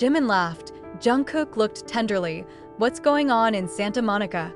Jimin laughed. Jungkook looked tenderly. What's going on in Santa Monica,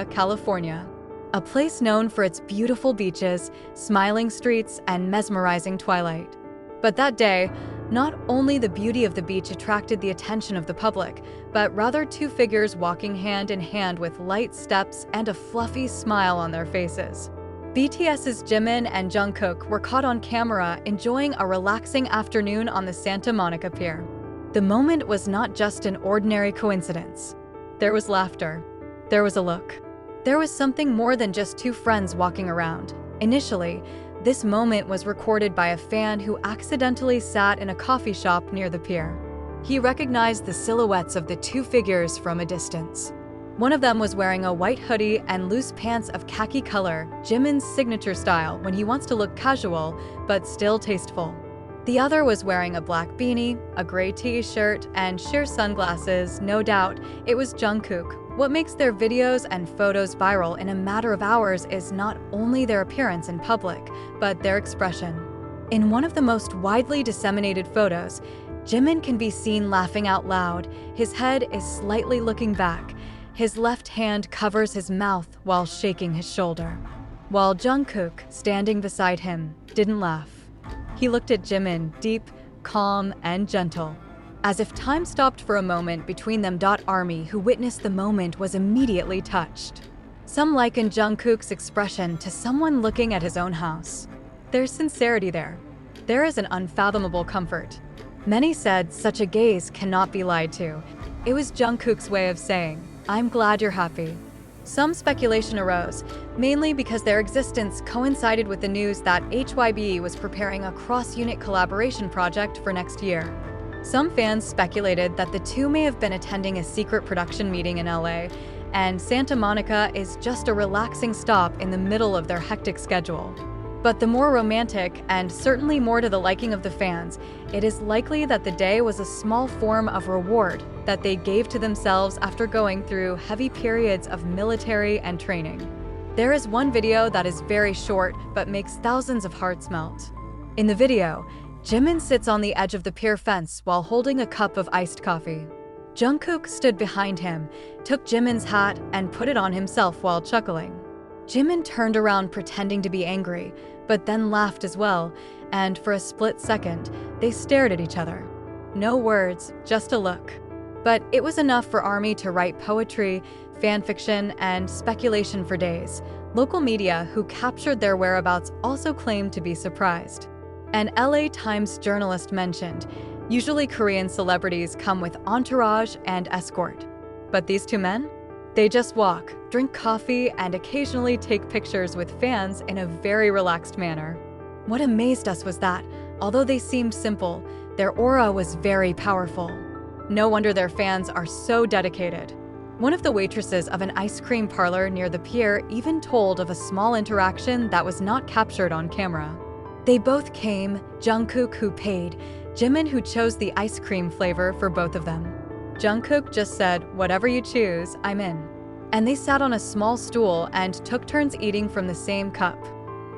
California? A place known for its beautiful beaches, smiling streets, and mesmerizing twilight. But that day, not only the beauty of the beach attracted the attention of the public, but rather two figures walking hand in hand with light steps and a fluffy smile on their faces. BTS's Jimin and Jungkook were caught on camera enjoying a relaxing afternoon on the Santa Monica Pier. The moment was not just an ordinary coincidence. There was laughter. There was a look. There was something more than just two friends walking around. Initially, this moment was recorded by a fan who accidentally sat in a coffee shop near the pier. He recognized the silhouettes of the two figures from a distance. One of them was wearing a white hoodie and loose pants of khaki color, Jimin's signature style when he wants to look casual but still tasteful. The other was wearing a black beanie, a gray t-shirt, and sheer sunglasses. No doubt, it was Jungkook. What makes their videos and photos viral in a matter of hours is not only their appearance in public, but their expression. In one of the most widely disseminated photos, Jimin can be seen laughing out loud. His head is slightly looking back. His left hand covers his mouth while shaking his shoulder. While Jungkook, standing beside him, didn't laugh. He looked at Jimin, deep, calm, and gentle. As if time stopped for a moment between them. ARMY, who witnessed the moment, was immediately touched. Some likened Jungkook's expression to someone looking at his own house. There's sincerity there. There is an unfathomable comfort. Many said such a gaze cannot be lied to. It was Jungkook's way of saying, "I'm glad you're happy." Some speculation arose, mainly because their existence coincided with the news that HYBE was preparing a cross-unit collaboration project for next year. Some fans speculated that the two may have been attending a secret production meeting in LA, and Santa Monica is just a relaxing stop in the middle of their hectic schedule. But the more romantic, and certainly more to the liking of the fans, it is likely that the day was a small form of reward that they gave to themselves after going through heavy periods of military and training. There is one video that is very short but makes thousands of hearts melt. In the video, Jimin sits on the edge of the pier fence while holding a cup of iced coffee. Jungkook stood behind him, took Jimin's hat, and put it on himself while chuckling. Jimin turned around pretending to be angry, but then laughed as well, and for a split second, they stared at each other. No words, just a look. But it was enough for ARMY to write poetry, fanfiction, and speculation for days. Local media who captured their whereabouts also claimed to be surprised. An LA Times journalist mentioned, usually Korean celebrities come with entourage and escort. But these two men? They just walk, drink coffee, and occasionally take pictures with fans in a very relaxed manner. What amazed us was that, although they seemed simple, their aura was very powerful. No wonder their fans are so dedicated. One of the waitresses of an ice cream parlor near the pier even told of a small interaction that was not captured on camera. They both came, Jungkook who paid, Jimin who chose the ice cream flavor for both of them. Jungkook just said, "Whatever you choose, I'm in." And they sat on a small stool and took turns eating from the same cup.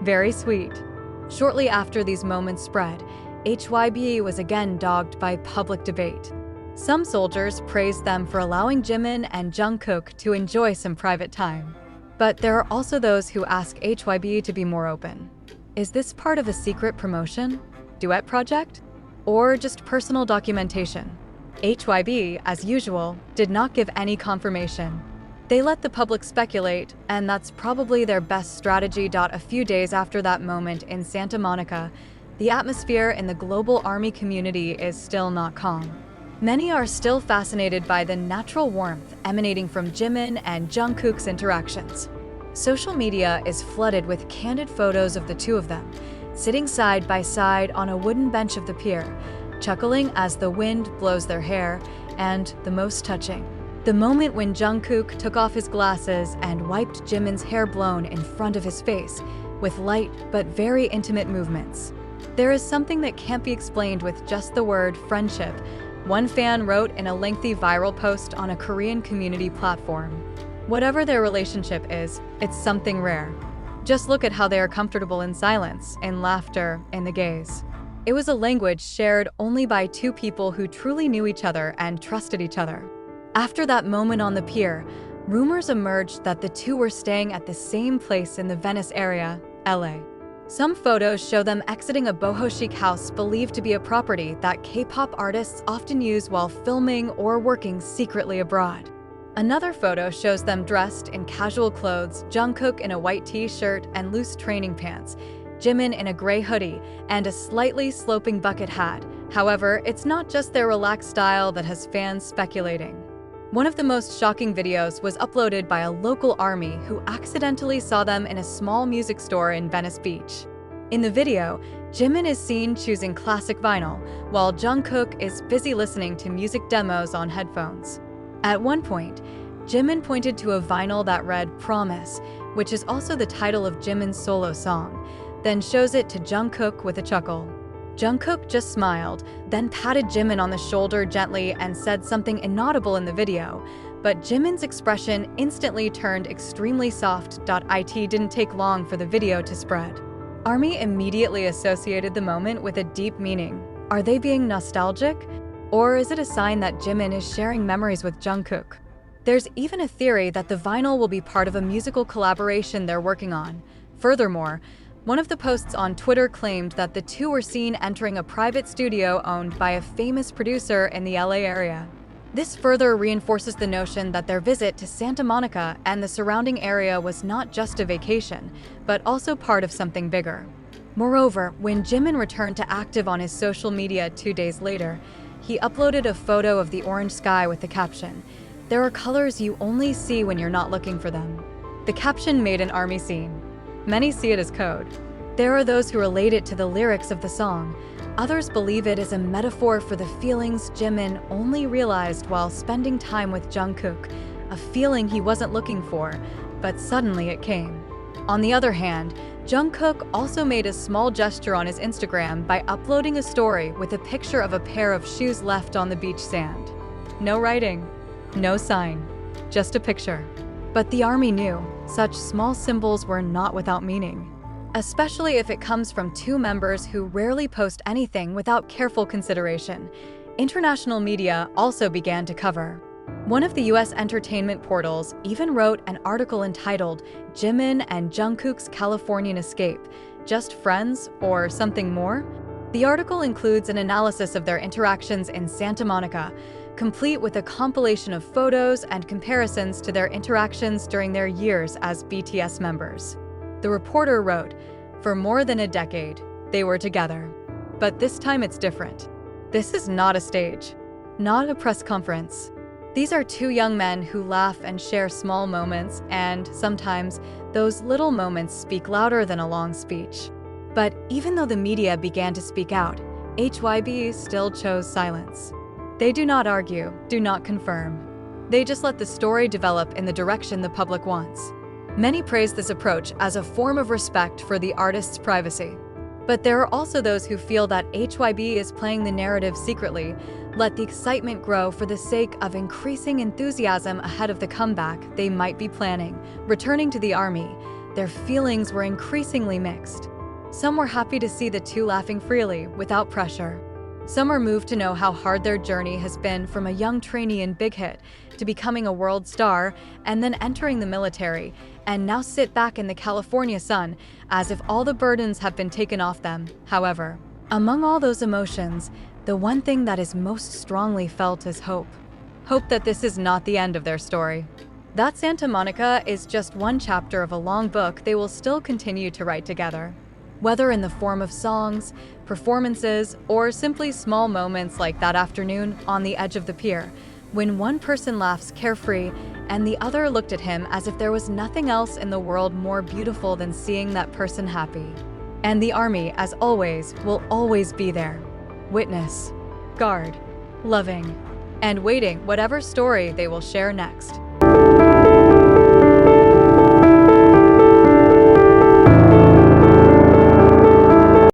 Very sweet. Shortly after these moments spread, HYBE was again dogged by public debate. Some soldiers praised them for allowing Jimin and Jungkook to enjoy some private time. But there are also those who ask HYBE to be more open. Is this part of a secret promotion, duet project, or just personal documentation? HYBE, as usual, did not give any confirmation. They let the public speculate, and that's probably their best strategy. A few days after that moment in Santa Monica, the atmosphere in the global ARMY community is still not calm. Many are still fascinated by the natural warmth emanating from Jimin and Jungkook's interactions. Social media is flooded with candid photos of the two of them, sitting side by side on a wooden bench of the pier, chuckling as the wind blows their hair, and the most touching, the moment when Jungkook took off his glasses and wiped Jimin's hair blown in front of his face with light but very intimate movements. There is something that can't be explained with just the word friendship, one fan wrote in a lengthy viral post on a Korean community platform. Whatever their relationship is, it's something rare. Just look at how they are comfortable in silence, in laughter, in the gaze. It was a language shared only by two people who truly knew each other and trusted each other. After that moment on the pier, rumors emerged that the two were staying at the same place in the Venice area, LA. Some photos show them exiting a boho chic house believed to be a property that K-pop artists often use while filming or working secretly abroad. Another photo shows them dressed in casual clothes, Jungkook in a white t-shirt and loose training pants, Jimin in a gray hoodie and a slightly sloping bucket hat. However, it's not just their relaxed style that has fans speculating. One of the most shocking videos was uploaded by a local army who accidentally saw them in a small music store in Venice Beach. In the video, Jimin is seen choosing classic vinyl, while Jungkook is busy listening to music demos on headphones. At one point, Jimin pointed to a vinyl that read "Promise," which is also the title of Jimin's solo song, then shows it to Jungkook with a chuckle. Jungkook just smiled, then patted Jimin on the shoulder gently and said something inaudible in the video, but Jimin's expression instantly turned extremely soft. It didn't take long for the video to spread. ARMY immediately associated the moment with a deep meaning. Are they being nostalgic? Or is it a sign that Jimin is sharing memories with Jungkook? There's even a theory that the vinyl will be part of a musical collaboration they're working on. Furthermore, one of the posts on Twitter claimed that the two were seen entering a private studio owned by a famous producer in the LA area. This further reinforces the notion that their visit to Santa Monica and the surrounding area was not just a vacation, but also part of something bigger. Moreover, when Jimin returned to active on his social media 2 days later, he uploaded a photo of the orange sky with the caption, "There are colors you only see when you're not looking for them." The caption made an ARMY scene. Many see it as code. There are those who relate it to the lyrics of the song. Others believe it is a metaphor for the feelings Jimin only realized while spending time with Jungkook, a feeling he wasn't looking for, but suddenly it came. On the other hand, Jungkook also made a small gesture on his Instagram by uploading a story with a picture of a pair of shoes left on the beach sand. No writing, no sign, just a picture. But the ARMY knew such small symbols were not without meaning, especially if it comes from two members who rarely post anything without careful consideration. International media also began to cover. One of the US entertainment portals even wrote an article entitled "Jimin and Jungkook's Californian Escape, Just Friends or Something More?" The article includes an analysis of their interactions in Santa Monica, complete with a compilation of photos and comparisons to their interactions during their years as BTS members. The reporter wrote, "For more than a decade, they were together. But this time it's different. This is not a stage, not a press conference. These are two young men who laugh and share small moments, and sometimes those little moments speak louder than a long speech." But even though the media began to speak out, HYB still chose silence. They do not argue, do not confirm. They just let the story develop in the direction the public wants. Many praise this approach as a form of respect for the artist's privacy. But there are also those who feel that HYB is playing the narrative secretly, let the excitement grow for the sake of increasing enthusiasm ahead of the comeback they might be planning. Returning to the ARMY, their feelings were increasingly mixed. Some were happy to see the two laughing freely, without pressure. Some are moved to know how hard their journey has been from a young trainee in Big Hit to becoming a world star and then entering the military, and now sit back in the California sun as if all the burdens have been taken off them. However, among all those emotions, the one thing that is most strongly felt is hope. Hope that this is not the end of their story. That Santa Monica is just one chapter of a long book they will still continue to write together. Whether in the form of songs, performances, or simply small moments like that afternoon on the edge of the pier, when one person laughs carefree and the other looked at him as if there was nothing else in the world more beautiful than seeing that person happy. And the ARMY, as always, will always be there. Witness, guard, loving, and waiting whatever story they will share next.